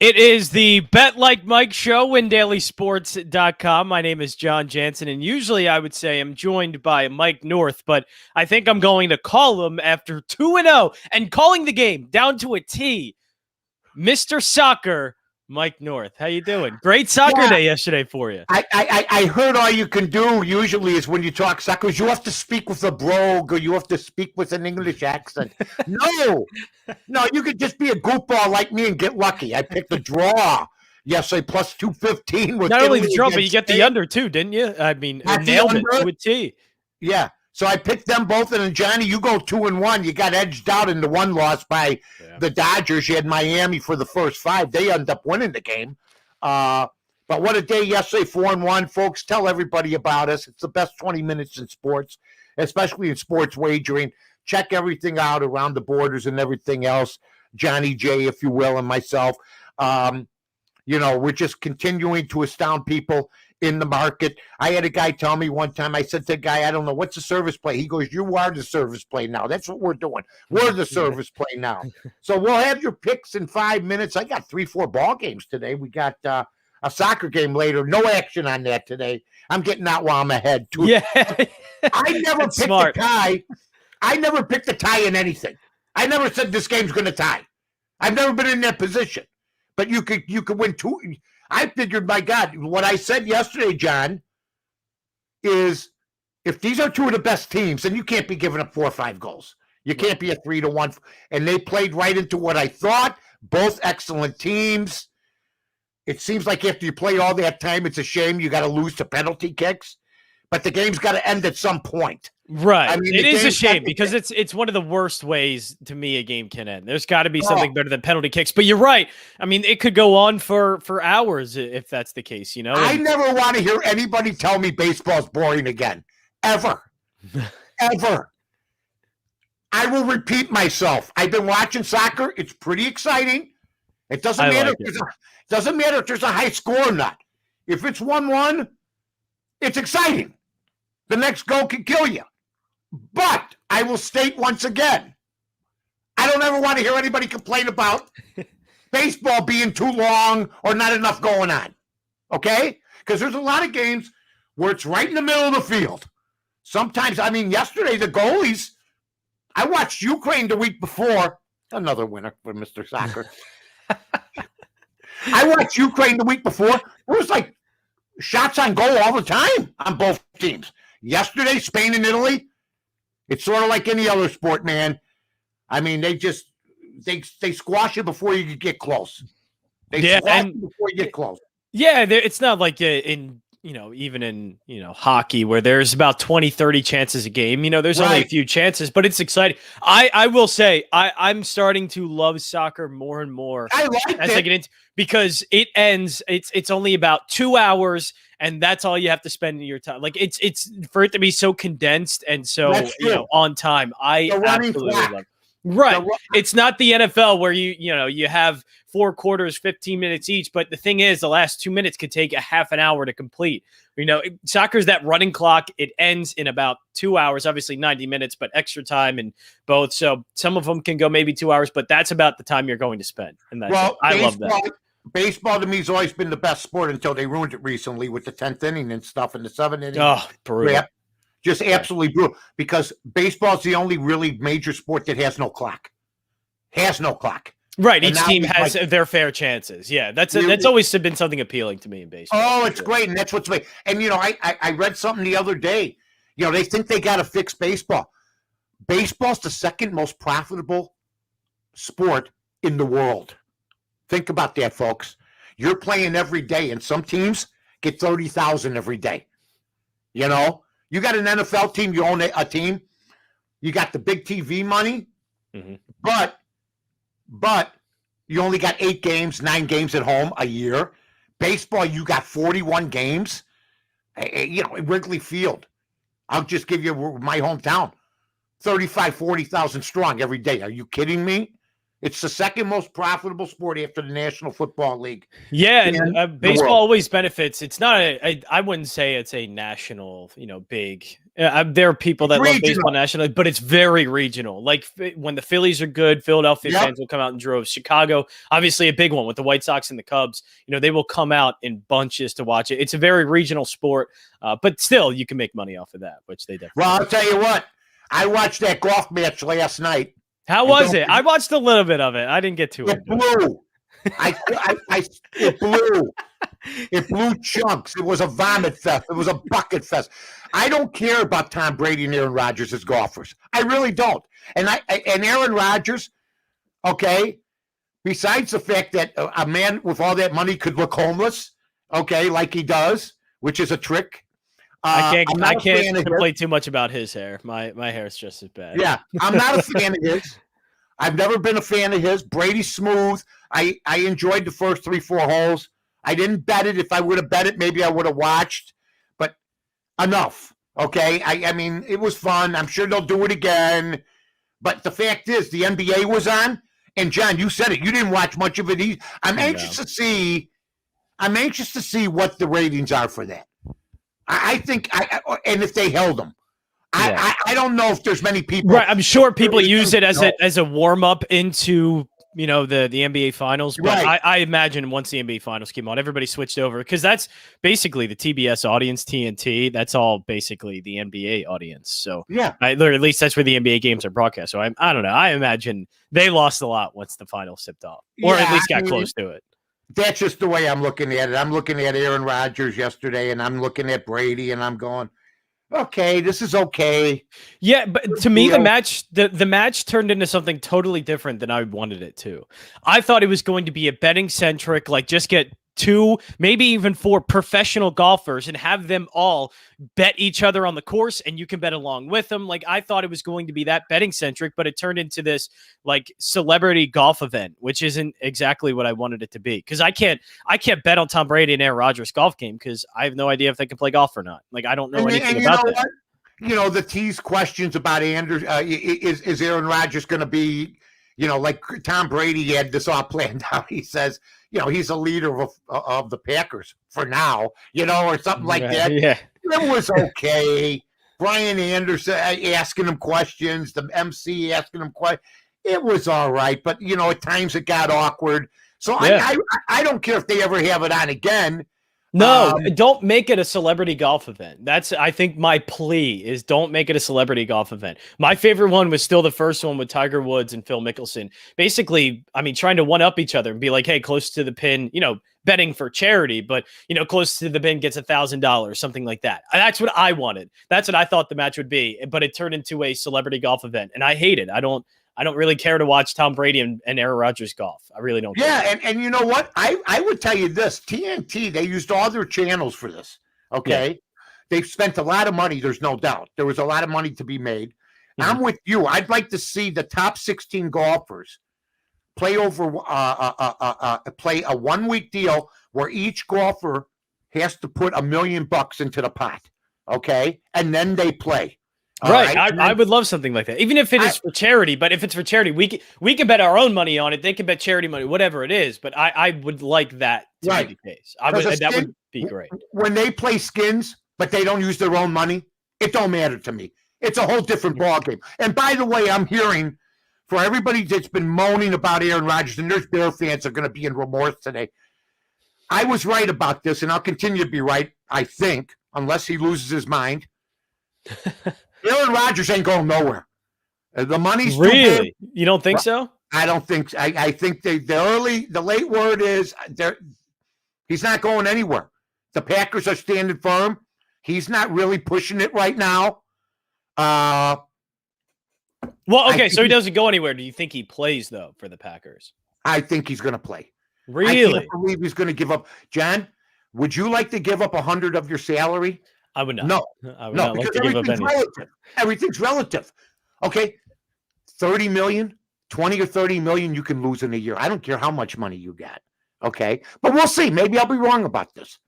It is the Bet Like Mike show, WinDailySports.com. My name is John Jansen, and usually I would say I'm joined by Mike North, but I think I'm going to call him after 2-0 and calling the game down to a T. Mr. Soccer, Mike North. How you doing? Great soccer day yesterday for you. I heard all you can do usually is when you talk soccer, you have to speak with a brogue or you have to speak with an English accent. No, you could just be a goofball like me and get lucky. I picked a draw yesterday, plus 215. Not only the draw, but you get the under too, didn't you? I mean, nailed it to a T. Yeah. So I picked them both, and then Johnny, you go 2-1. You got edged out in the one loss by the Dodgers. You had Miami for the first 5. They ended up winning the game. But what a day yesterday, 4-1. Folks, tell everybody about us. It's the best 20 minutes in sports, especially in sports wagering. Check everything out around the borders and everything else. Johnny J, if you will, and myself. We're just continuing to astound people in the market. I had a guy tell me one time, I said to the guy, I don't know, what's the service play? He goes, you are the service play now. That's what we're doing. We're the service play now. So we'll have your picks in 5 minutes. I got 3-4 ball games today. We got a soccer game later. No action on that today. I'm getting that while I'm ahead. Yeah. I never picked a tie. I never picked a tie in anything. I never said this game's going to tie. I've never been in that position. But you could win 2. I figured, my God, what I said yesterday, John, is if these are 2 of the best teams, then you can't be giving up 4 or 5 goals. You can't be a 3-1. And they played right into what I thought. Both excellent teams. It seems like after you play all that time, it's a shame you got to lose to penalty kicks. But the game's got to end at some point. Right. I mean, it is a shame because it's one of the worst ways to me a game can end. There's got to be something better than penalty kicks. But you're right. I mean, it could go on for hours if that's the case, you know? I never want to hear anybody tell me baseball's boring again. Ever. Ever. I will repeat myself. I've been watching soccer. It's pretty exciting. It doesn't matter if there's a high score or not. If it's 1-1, it's exciting. The next goal can kill you. But I will state once again, I don't ever want to hear anybody complain about baseball being too long or not enough going on. Okay? Because there's a lot of games where it's right in the middle of the field. Sometimes, I mean, yesterday, the goalies, I watched Ukraine the week before. Another winner for Mr. Soccer. I watched Ukraine the week before. It was like shots on goal all the time on both teams. Yesterday, Spain and Italy, it's sort of like any other sport, man. I mean, they squash you before you get close. They squash you before you get close. Yeah, it's not like even in hockey where there's about 20, 30 chances a game. There's only a few chances, but it's exciting. I will say I'm starting to love soccer more and more I get into, because it ends. It's only about 2 hours. And that's all you have to spend your time. Like it's for it to be so condensed and so on time. I absolutely love it. Right. It's not the NFL where you have 4 quarters, 15 minutes each. But the thing is, the last 2 minutes could take a half an hour to complete. Soccer's that running clock. It ends in about 2 hours, obviously 90 minutes, but extra time and both. So some of them can go maybe 2 hours, but that's about the time you're going to spend. And I love that. Baseball to me has always been the best sport until they ruined it recently with the 10th inning and stuff and the 7th inning. Oh, brutal. Yeah, just absolutely brutal because baseball is the only really major sport that has no clock. Right. Each team has their fair chances. Yeah, that's always been something appealing to me in baseball. Oh, it's great. And that's what's made. And, I read something the other day. They think they got to fix baseball. Baseball's the second most profitable sport in the world. Think about that, folks. You're playing every day, and some teams get 30,000 every day. You got an NFL team, you own a team, you got the big TV money, but you only got 8 games, 9 games at home a year. Baseball, you got 41 games. Wrigley Field. I'll just give you my hometown, 35, 40,000 strong every day. Are you kidding me? It's the second most profitable sport after the National Football League. Yeah, and baseball always benefits. It's not I wouldn't say it's a national, big There are people that love baseball nationally, but it's very regional. Like when the Phillies are good, Philadelphia fans will come out in droves. Chicago, obviously a big one with the White Sox and the Cubs. They will come out in bunches to watch it. It's a very regional sport, but still you can make money off of that, which they definitely. Well, I'll tell you what. I watched that golf match last night. How was it? I watched a little bit of it. I didn't get to it. It blew. It blew. It blew chunks. It was a vomit fest. It was a bucket fest. I don't care about Tom Brady and Aaron Rodgers as golfers. I really don't. And Aaron Rodgers, okay, besides the fact that a man with all that money could look homeless, okay, like he does, which is a trick. I can't complain too much about his hair. My hair is just as bad. Yeah, I'm not a fan of his. I've never been a fan of his. Brady's smooth. I enjoyed the first 3-4 holes. I didn't bet it. If I would have bet it, maybe I would have watched. But enough, okay? I mean, it was fun. I'm sure they'll do it again. But the fact is, the NBA was on. And, John, you said it. You didn't watch much of it. I'm anxious to see what the ratings are for that. I think, and if they held them. I don't know if there's many people. Right, I'm sure people use it as a warm up into the NBA Finals. But right. I imagine once the NBA Finals came on, everybody switched over because that's basically the TBS audience, TNT. That's all basically the NBA audience. So yeah, at least that's where the NBA games are broadcast. So I don't know. I imagine they lost a lot once the finals sipped off, or at least got close to it. That's just the way I'm looking at it. I'm looking at Aaron Rodgers yesterday, and I'm looking at Brady, and I'm going, okay, this is okay. Yeah, but to me, the match turned into something totally different than I wanted it to. I thought it was going to be a betting centric, like just get 2, maybe even 4 professional golfers and have them all bet each other on the course, and you can bet along with them. Like I thought it was going to be that betting centric, but it turned into this like celebrity golf event, which isn't exactly what I wanted it to be. Because I can't bet on Tom Brady and Aaron Rodgers golf game because I have no idea if they can play golf or not. Like I don't know anything about that. The tease questions about Anders is Aaron Rodgers going to be, like Tom Brady had this all planned out. He says, he's a leader of the Packers for now, or something like that. Yeah. It was okay. Brian Anderson asking him questions, the MC asking him questions. It was all right, but at times it got awkward. So I don't care if they ever have it on again. No, don't make it a celebrity golf event. That's, I think, my plea is don't make it a celebrity golf event. My favorite one was still the first one with Tiger Woods and Phil Mickelson. Basically, trying to one-up each other and be like, hey, close to the pin, betting for charity, but, close to the pin gets $1,000, something like that. That's what I wanted. That's what I thought the match would be, but it turned into a celebrity golf event, and I hate it. I don't really care to watch Tom Brady and Aaron Rodgers golf. I really don't care. Yeah, and you know what? I would tell you this. TNT, they used all their channels for this, okay? Yeah. They've spent a lot of money, there's no doubt. There was a lot of money to be made. Mm-hmm. I'm with you. I'd like to see the top 16 golfers play play a 1-week deal where each golfer has to put $1 million into the pot, okay? And then they play. Right. I would love something like that, even if it is for charity. But if it's for charity, we can bet our own money on it. They can bet charity money, whatever it is. But I would like that to be the case. That would be great. When they play skins, but they don't use their own money, it don't matter to me. It's a whole different ballgame. And by the way, I'm hearing for everybody that's been moaning about Aaron Rodgers, and there's Bear fans are going to be in remorse today. I was right about this, and I'll continue to be right, I think, unless he loses his mind. Aaron Rodgers ain't going nowhere. The money's really. You don't think so? I don't think. I think the late word is he's not going anywhere. The Packers are standing firm. He's not really pushing it right now. Well, okay, so he doesn't go anywhere. Do you think he plays though for the Packers? I think he's going to play. Really? I can't believe he's going to give up. John, would you like to give up 100 of your salary? I would not. No, I would not like to give up anything. Relative. Everything's relative. Okay, 30 million, 20 or 30 million you can lose in a year. I don't care how much money you got. Okay, but we'll see. Maybe I'll be wrong about this.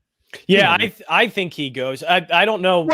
Yeah, I think he goes. I don't know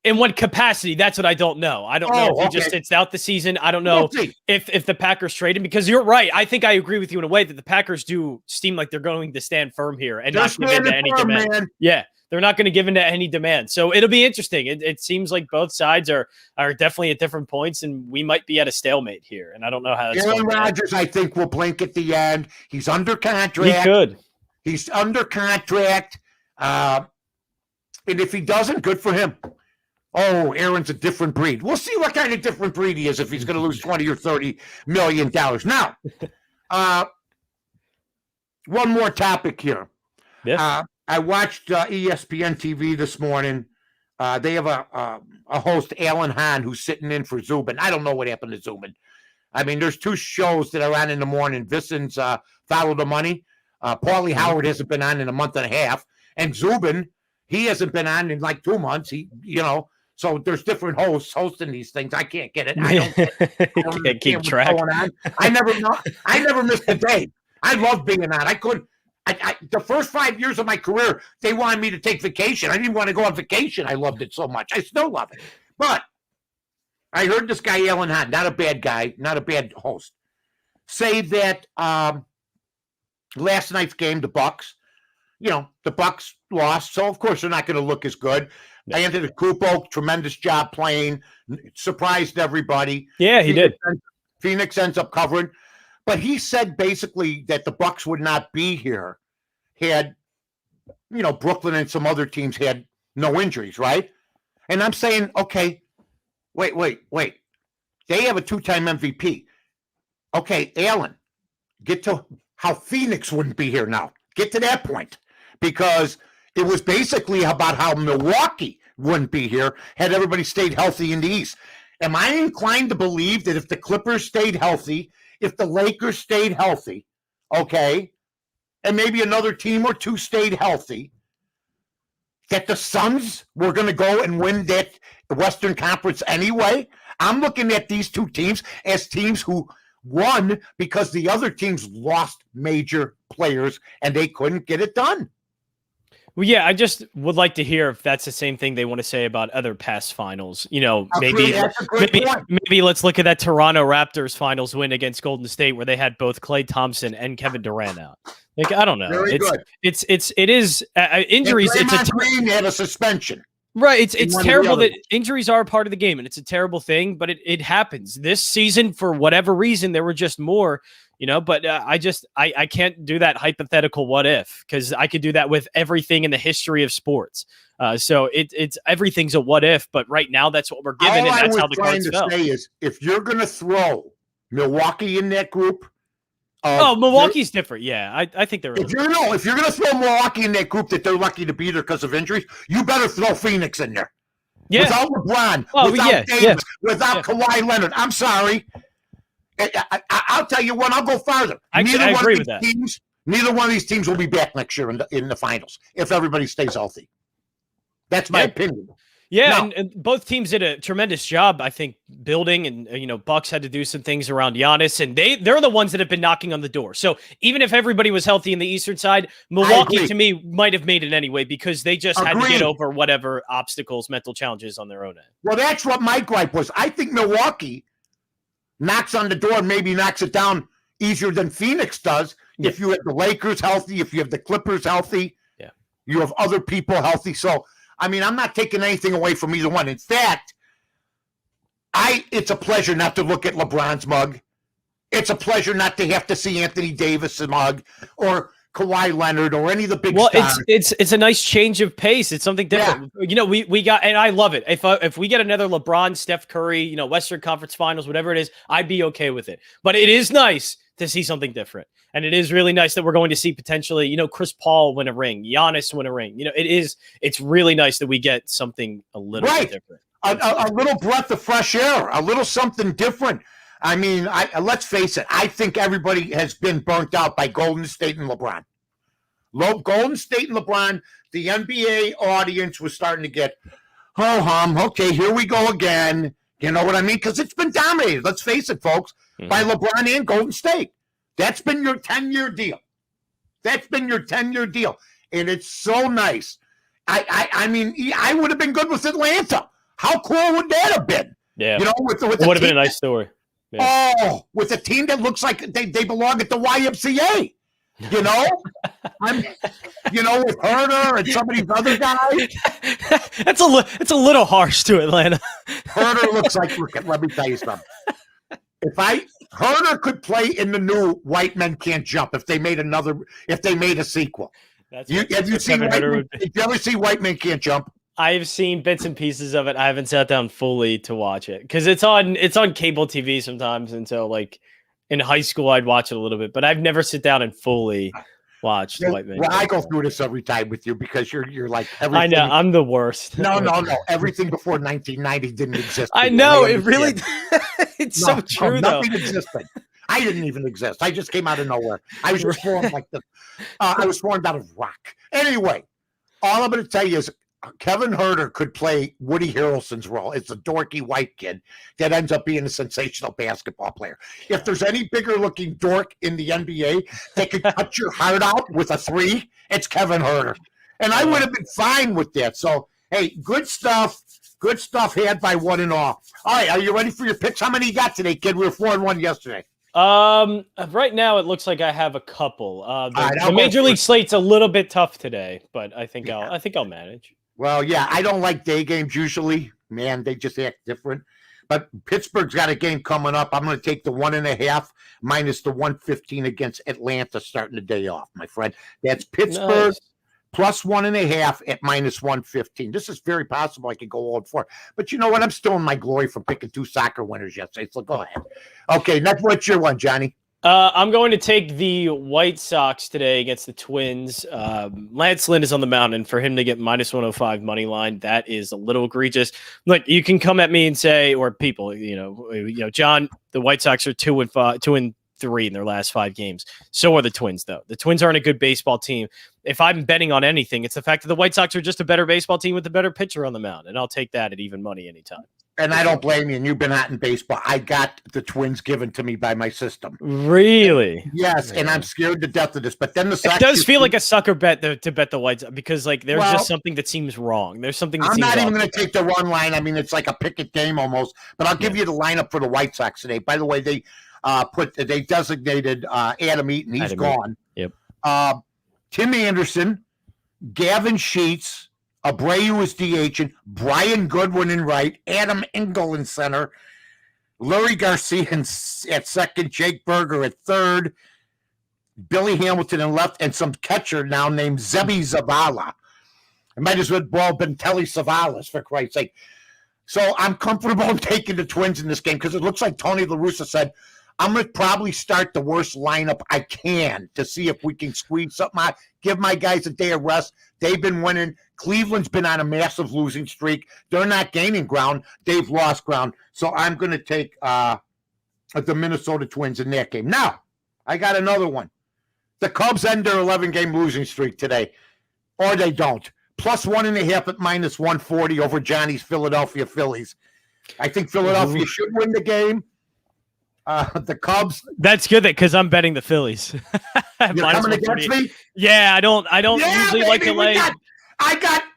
in what capacity. That's what I don't know. I don't know if he just sits out the season. I don't know if the Packers trade him, because you're right. I think I agree with you in a way that the Packers do seem like they're going to stand firm here and not give in to any demand. Yeah. they're not going to give in to any demand. So it'll be interesting. It seems like both sides are definitely at different points, and we might be at a stalemate here. And I don't know how that's Aaron Rodgers, I think, will blink at the end. He's under contract. He could. He's under contract. And if he doesn't, good for him. Oh, Aaron's a different breed. We'll see what kind of different breed he is if he's going to lose $20 or $30 million. Now, one more topic here. Yeah. I watched ESPN TV this morning. They have a host, Alan Hahn, who's sitting in for Zubin. I don't know what happened to Zubin. I mean, there's two shows that are on in the morning. Vissen's Follow the Money. Paulie Howard hasn't been on in a month and a half. And Zubin, he hasn't been on in like 2 months. So there's different hosts hosting these things. I can't get it. I can't keep track. I never missed a day. I love being on. I couldn't. The first 5 years of my career, they wanted me to take vacation. I didn't want to go on vacation. I loved it so much. I still love it. But I heard this guy, Alan Hunt, not a bad guy, not a bad host, say that last night's game, the Bucks lost. So, of course, they're not going to look as good. Anthony Kupo, tremendous job playing, surprised everybody. Yeah, he did. Phoenix ends up covering. But he said basically that the Bucks would not be here had, Brooklyn and some other teams had no injuries, right? And I'm saying, okay, wait. They have a 2-time MVP. Okay, Alan, get to how Phoenix wouldn't be here now. Get to that point. Because it was basically about how Milwaukee wouldn't be here had everybody stayed healthy in the East. Am I inclined to believe that if the Clippers stayed healthy, if the Lakers stayed healthy, okay, and maybe another team or two stayed healthy, that the Suns were going to go and win that Western Conference anyway? I'm looking at these two teams as teams who won because the other teams lost major players and they couldn't get it done. Well, yeah, I just would like to hear if that's the same thing they want to say about other past finals. Maybe let's look at that Toronto Raptors finals win against Golden State where they had both Klay Thompson and Kevin Durant out. Like, I don't know. Very good. It is injuries. Green had a suspension. Right. It's terrible that injuries are a part of the game, and it's a terrible thing, but it happens. This season, for whatever reason, there were just more. But I can't do that hypothetical what if, because I could do that with everything in the history of sports. So it's everything's a what if, but right now that's what we're given, and that's how the cards fell. Say is if you're going to throw Milwaukee in that group. Milwaukee's different. Yeah, I think they're. If you're going to throw Milwaukee in that group that they're lucky to be there because of injuries, you better throw Phoenix in there. Yeah. Without LeBron, without Davis, without Kawhi Leonard. I'm sorry. I'll tell you what. I'll go farther. I agree with that. Neither one of these teams will be back next year in the finals if everybody stays healthy. That's my opinion. Yeah, and both teams did a tremendous job, I think, building, and Bucks had to do some things around Giannis, and they're the ones that have been knocking on the door. So even if everybody was healthy in the Eastern side, Milwaukee to me might have made it anyway because they just had to get over whatever obstacles, mental challenges on their own end. Well, that's what my gripe was. I think Milwaukee knocks on the door and maybe knocks it down easier than Phoenix does if you have the Lakers healthy, if you have the Clippers healthy, you have other people healthy. So, I mean, I'm not taking anything away from either one. In fact, it's a pleasure not to look at LeBron's mug. It's a pleasure not to have to see Anthony Davis' mug or Kawhi Leonard or any of the big stars. Well, it's a nice change of pace. It's something different. Yeah. We got, and I love it. If we get another LeBron, Steph Curry, Western Conference Finals, whatever it is, I'd be okay with it. But it is nice to see something different. And it is really nice that we're going to see potentially, Chris Paul win a ring, Giannis win a ring. It's really nice that we get something a little bit different. A little breath of fresh air, a little something different. I mean, let's face it. I think everybody has been burnt out by Golden State and LeBron. Golden State and LeBron, the NBA audience was starting to get, okay, here we go again. You know what I mean? Because it's been dominated, let's face it, folks, by LeBron and Golden State. That's been your 10-year deal. And it's so nice. I mean, I would have been good with Atlanta. How cool would that have been? Yeah. It would have been a nice story. Yeah. Oh, with a team that looks like they belong at the YMCA. You know, with Herder and some of these other guys. It's a little harsh to Atlanta. Herder looks like, let me tell you something. Herder could play in the new White Men Can't Jump if they made a sequel. Did you ever see White Men Can't Jump? I've seen bits and pieces of it. I haven't sat down fully to watch it because it's on cable TV sometimes. And so, like in high school, I'd watch it a little bit, but I've never sit down and fully watch the White Man. Well, I go through this every time with you because you're like everything. I know I'm the worst. No. Everything before 1990 didn't exist. I know it really. It's so true though. Nothing existed. I didn't even exist. I just came out of nowhere. I was just formed like this. I was formed out of rock. Anyway, all I'm going to tell you is Kevin Herter could play Woody Harrelson's role. It's a dorky white kid that ends up being a sensational basketball player. If there's any bigger looking dork in the NBA that could cut your heart out with a three, it's Kevin Herter. And I would have been fine with that. So, hey, good stuff. Good stuff had by one and all. All right, are you ready for your picks? How many you got today, kid? We were 4-1 yesterday. Right now it looks like I have a couple. The Major League slate's a little bit tough today, but I think I'll manage. Well, yeah, I don't like day games usually. Man, they just act different. But Pittsburgh's got a game coming up. I'm going to take the 1.5 minus the 115 against Atlanta starting the day off, my friend. That's Pittsburgh plus 1.5 at minus 115. This is very possible I could go 0-4. But you know what? I'm still in my glory for picking 2 soccer winners yesterday. So go ahead. Okay, next, what's your one, Johnny? I'm going to take the White Sox today against the Twins. Lance Lynn is on the mound, and for him to get minus 105 money line, that is a little egregious. Look, you can come at me and say, or people, John, the White Sox are 2-3 in their last 5 games. So are the Twins, though. The Twins aren't a good baseball team. If I'm betting on anything, it's the fact that the White Sox are just a better baseball team with a better pitcher on the mound, and I'll take that at even money anytime. And I don't blame you, and you've been hot in baseball. I got the Twins given to me by my system. Really? Yes, and I'm scared to death of this. But then it does feel like a sucker bet to bet the White Sox because there's just something that seems wrong. There's something that I'm seems not even going to take the run line. I mean, it's like a picket game almost. But I'll give you the lineup for the White Sox today. By the way, they designated Adam Eaton. He's gone. Yep. Tim Anderson, Gavin Sheets, Abreu is DH, Brian Goodwin in right, Adam Engel in center, Larry Garcia at second, Jake Berger at third, Billy Hamilton in left, and some catcher now named Zebi Zavala. It might as well have been Telly Savalas, for Christ's sake. So I'm comfortable in taking the Twins in this game because it looks like Tony La Russa said, I'm going to probably start the worst lineup I can to see if we can squeeze something out, give my guys a day of rest. They've been winning. Cleveland's been on a massive losing streak. They're not gaining ground. They've lost ground. So I'm going to take the Minnesota Twins in that game. Now, I got another one. The Cubs end their 11-game losing streak today, or they don't. Plus 1.5 at minus 140 over Johnny's Philadelphia Phillies. I think Philadelphia should win the game. The Cubs. That's good because I'm betting the Phillies. You're coming against me? Yeah, I don't usually like to lay.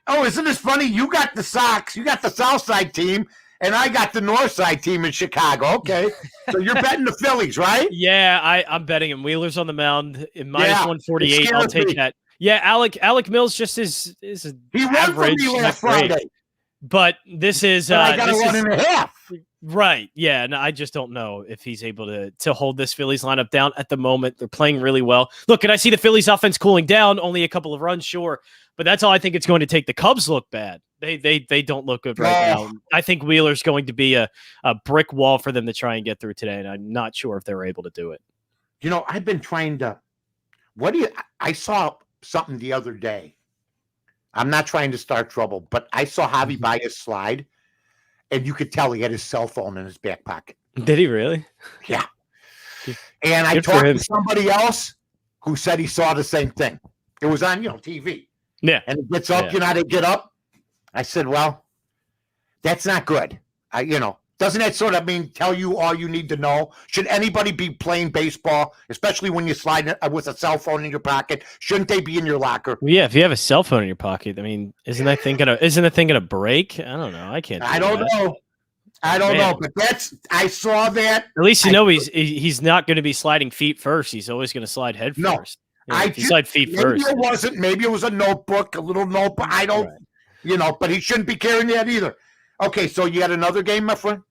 Isn't this funny? You got the Sox, you got the South Side team, and I got the North Side team in Chicago. Okay. So you're betting the Phillies, right? Yeah, I'm betting him. Wheeler's on the mound in minus 148. I'll take that. Yeah, Alec Mills just is he won for me last Friday. But this is I got a 1.5. Right. Yeah. And I just don't know if he's able to hold this Phillies lineup down at the moment. They're playing really well. Look, can I see the Phillies offense cooling down? Only a couple of runs, sure. But that's all I think it's going to take. The Cubs look bad. They don't look good right now. I think Wheeler's going to be a brick wall for them to try and get through today. And I'm not sure if they're able to do it. I've been trying to I saw something the other day. I'm not trying to start trouble, but I saw Javi Baez slide. And you could tell he had his cell phone in his back pocket. Did he really? Yeah. And I talked to somebody else who said he saw the same thing. It was on, TV. Yeah. And he gets up, how they get up? I said, well, that's not good. Doesn't that sort of tell you all you need to know? Should anybody be playing baseball, especially when you slide with a cell phone in your pocket? Shouldn't they be in your locker? Well, yeah, if you have a cell phone in your pocket, isn't that thing gonna break? I don't know. I can't. I don't know. But I saw that. At least he's not going to be sliding feet first. He's always going to slide head first. Slide feet maybe first. It wasn't. Maybe it was a notebook, a little notebook. I don't, but he shouldn't be carrying that either. Okay, so you got another game, my friend?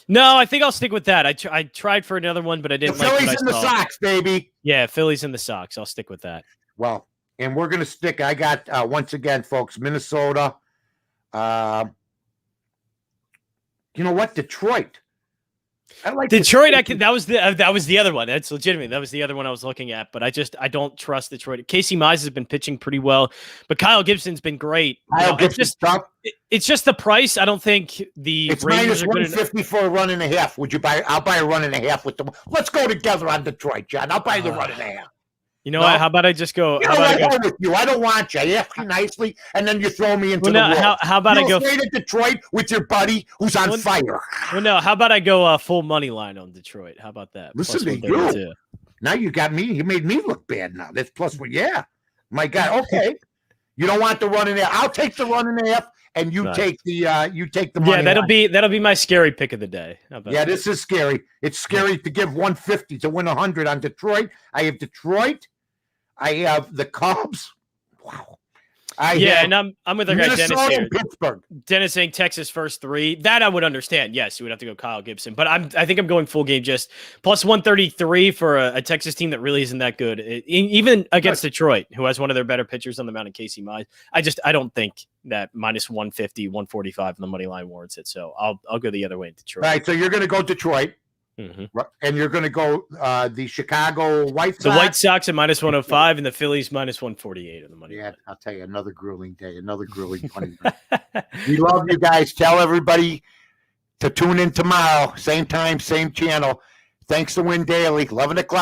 No, I think I'll stick with that. I tried for another one, but I didn't. The Phillies and the Sox, baby. Yeah, Phillies and the Sox. I'll stick with that. Well, and we're gonna stick. I got once again, folks, Minnesota. You know what? Detroit. I like Detroit. That was the other one. That's legitimate. That was the other one I was looking at. But I don't trust Detroit. Casey Mize has been pitching pretty well, but Kyle Gibson's been great. It's just the price. I don't think it's minus 150 for a run and a half. Would you buy? I'll buy a run and a half with them. Let's go together on Detroit, John. I'll buy the run and a half. You know what? How about I just go? With you. I don't want you. I ask you nicely, and then you throw me into the world. How about I go straight to Detroit with your buddy who's on fire? Well, no. How about I go full money line on Detroit? How about that? Listen to you. Now you got me. You made me look bad. Now that's plus one. Yeah, my God. Okay, you don't want the run in there. I'll take the run in half, and you take the money. Yeah, that'll be my scary pick of the day. This is scary. It's scary to give 150 to win 100 on Detroit. I have Detroit. I have the Cubs. Wow. And I'm with our guy Dennis here. Pittsburgh. Dennis saying Texas first 3. That I would understand. Yes, you would have to go Kyle Gibson, but I think I'm going full game just plus 133 for a Texas team that really isn't that good, even against Detroit, who has one of their better pitchers on the mound in Casey Mize. I don't think that minus 150, 145 on the money line warrants it. So I'll go the other way in Detroit. All right, so you're going to go Detroit. Mm-hmm. And you're going to go the Chicago White Sox. The White Sox at minus 105 and the Phillies minus 148 on the money. Yeah, I'll tell you, another grueling day, another grueling money. We love you guys. Tell everybody to tune in tomorrow, same time, same channel. Thanks to Win Daily, 11 o'clock.